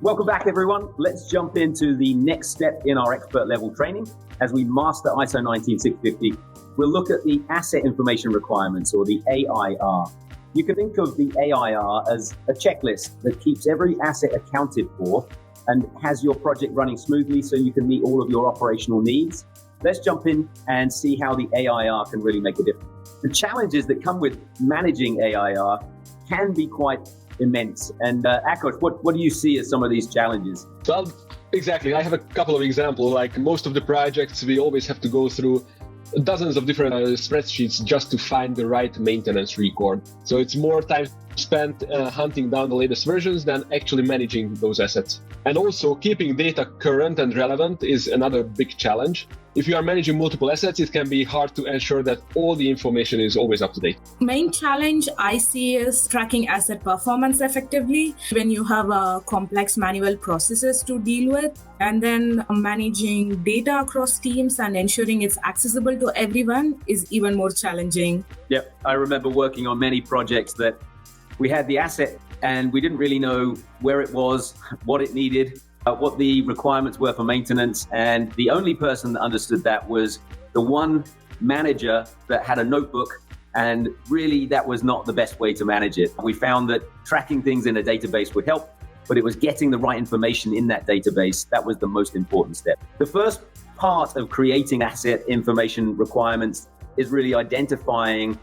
Welcome back, everyone. Let's jump into the next step in our expert level training. As we master ISO 19650, we'll look at the asset information requirements, or the AIR. You can think of the AIR as a checklist that keeps every asset accounted for and has your project running smoothly so you can meet all of your operational needs. Let's jump in and see how the AIR can really make a difference. The challenges that come with managing AIR can be quite immense. And Akos, what do you see as some of these challenges? Well, exactly. I have a couple of examples. Like most of the projects, we always have to go through dozens of different spreadsheets just to find the right maintenance record. So it's more time spent hunting down the latest versions than actually managing those assets. And also keeping data current and relevant is another big challenge. If you are managing multiple assets, it can be hard to ensure that all the information is always up to date. Main challenge I see is tracking asset performance effectively when you have complex manual processes to deal with, and then managing data across teams and ensuring it's accessible to everyone is even more challenging. Yep, I remember working on many projects that we had the asset and we didn't really know where it was, what it needed, what the requirements were for maintenance. And the only person that understood that was the one manager that had a notebook. And really, that was not the best way to manage it. We found that tracking things in a database would help, but it was getting the right information in that database. That was the most important step. The first part of creating asset information requirements is really identifying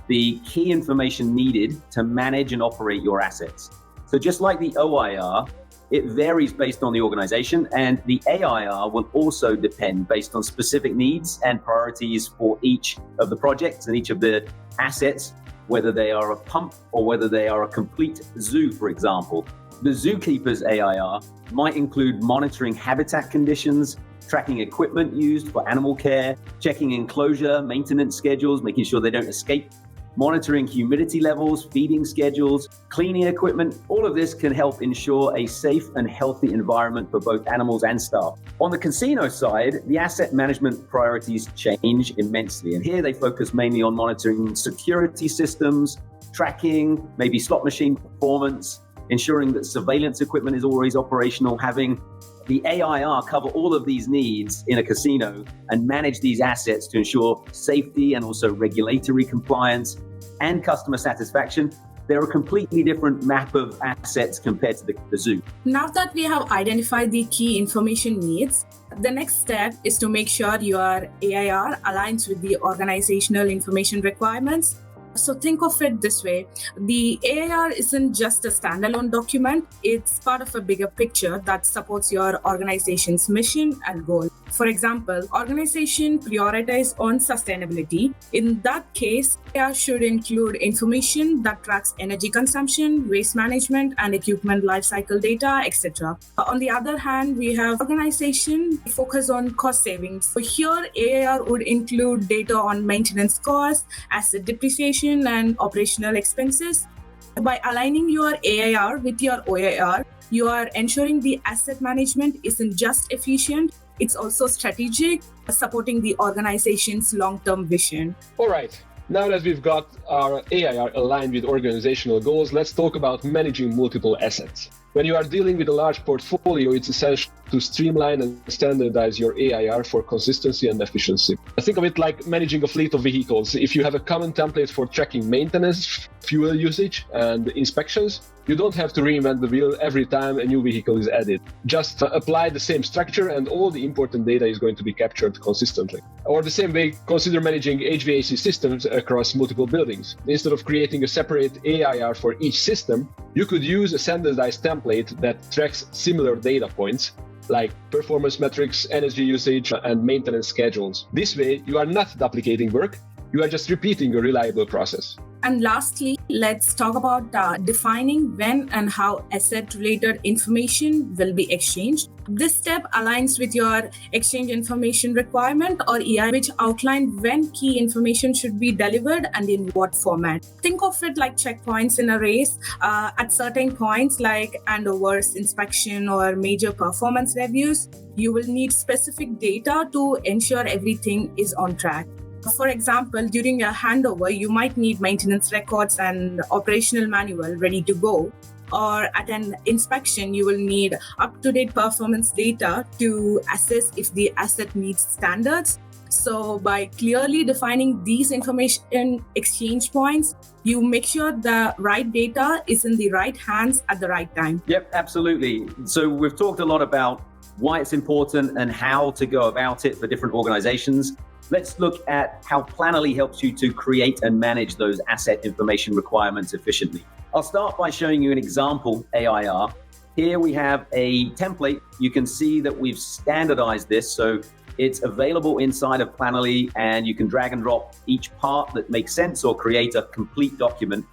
the key information needed to manage and operate your assets. So just like the OIR, it varies based on the organization, and the AIR will also depend based on specific needs and priorities for each of the projects and each of the assets, whether they are a pump or whether they are a complete zoo, for example. The zookeeper's AIR might include monitoring habitat conditions, tracking equipment used for animal care, checking enclosure, maintenance schedules, making sure they don't escape, monitoring humidity levels, feeding schedules, cleaning equipment. All of this can help ensure a safe and healthy environment for both animals and staff. On the casino side, the asset management priorities change immensely. And here they focus mainly on monitoring security systems, tracking, maybe slot machine performance, ensuring that surveillance equipment is always operational, having the AIR cover all of these needs in a casino and manage these assets to ensure safety and also regulatory compliance and customer satisfaction. They're a completely different map of assets compared to the zoo. Now that we have identified the key information needs, the next step is to make sure your AIR aligns with the organizational information requirements. So think of it this way. The AIR isn't just a standalone document. It's part of a bigger picture that supports your organization's mission and goal. For example, organization prioritize on sustainability. In that case, AIR should include information that tracks energy consumption, waste management, and equipment lifecycle data, etc. On the other hand, we have organization focus on cost savings. So here, AIR would include data on maintenance costs, asset depreciation, and operational expenses. By aligning your AIR with your OIR, you are ensuring the asset management isn't just efficient, it's also strategic, supporting the organization's long-term vision. All right. Now that we've got our AIR aligned with organizational goals, let's talk about managing multiple assets. When you are dealing with a large portfolio, it's essential to streamline and standardize your AIR for consistency and efficiency. Think of it like managing a fleet of vehicles. If you have a common template for tracking maintenance, fuel usage, and inspections, you don't have to reinvent the wheel every time a new vehicle is added. Just apply the same structure and all the important data is going to be captured consistently. Or the same way, consider managing HVAC systems across multiple buildings. Instead of creating a separate AIR for each system, you could use a standardized template that tracks similar data points like performance metrics, energy usage, and maintenance schedules. This way, you are not duplicating work, you are just repeating a reliable process. And lastly, let's talk about defining when and how asset-related information will be exchanged. This step aligns with your exchange information requirement or EI, which outline when key information should be delivered and in what format. Think of it like checkpoints in a race. At certain points like handovers, inspection, or major performance reviews, you will need specific data to ensure everything is on track. For example, during a handover, you might need maintenance records and operational manual ready to go. or at an inspection, you will need up-to-date performance data to assess if the asset meets standards. So by clearly defining these information exchange points, you make sure the right data is in the right hands at the right time. Yep, absolutely. So we've talked a lot about why it's important and how to go about it for different organizations. Let's look at how Planoly helps you to create and manage those asset information requirements efficiently. I'll start by showing you an example AIR. Here we have a template. You can see that we've standardized this, so it's available inside of Planoly, and you can drag and drop each part that makes sense or create a complete document.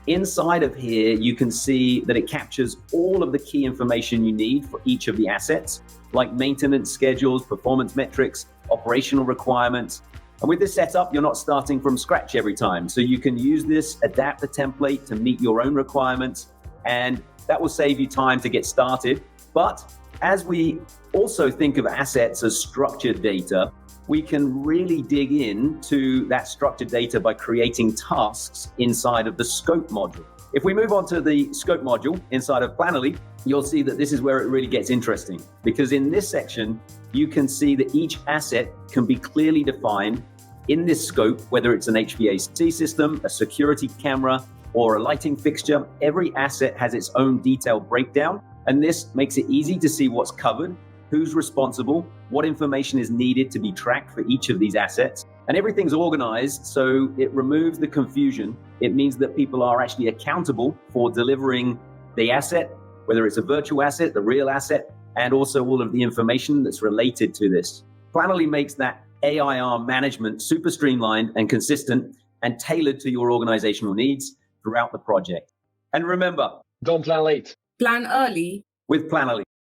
Inside of here, you can see that it captures all of the key information you need for each of the assets, like maintenance schedules, performance metrics, operational requirements. And with this setup, you're not starting from scratch every time. So you can use this, adapt the template to meet your own requirements, and that will save you time to get started. But as we also think of assets as structured data, we can really dig into that structured data by creating tasks inside of the scope module. If we move on to the scope module inside of Planoly, you'll see that this is where it really gets interesting, because in this section, you can see that each asset can be clearly defined in this scope, whether it's an HVAC system, a security camera, or a lighting fixture. Every asset has its own detailed breakdown, and this makes it easy to see what's covered, who's responsible, what information is needed to be tracked for each of these assets. And everything's organized, so it removes the confusion. It means that people are actually accountable for delivering the asset, whether it's a virtual asset, the real asset, and also all of the information that's related to this. Planoly makes that AIR management super streamlined and consistent and tailored to your organizational needs throughout the project. And remember, Don't plan late. Plan early with Planoly.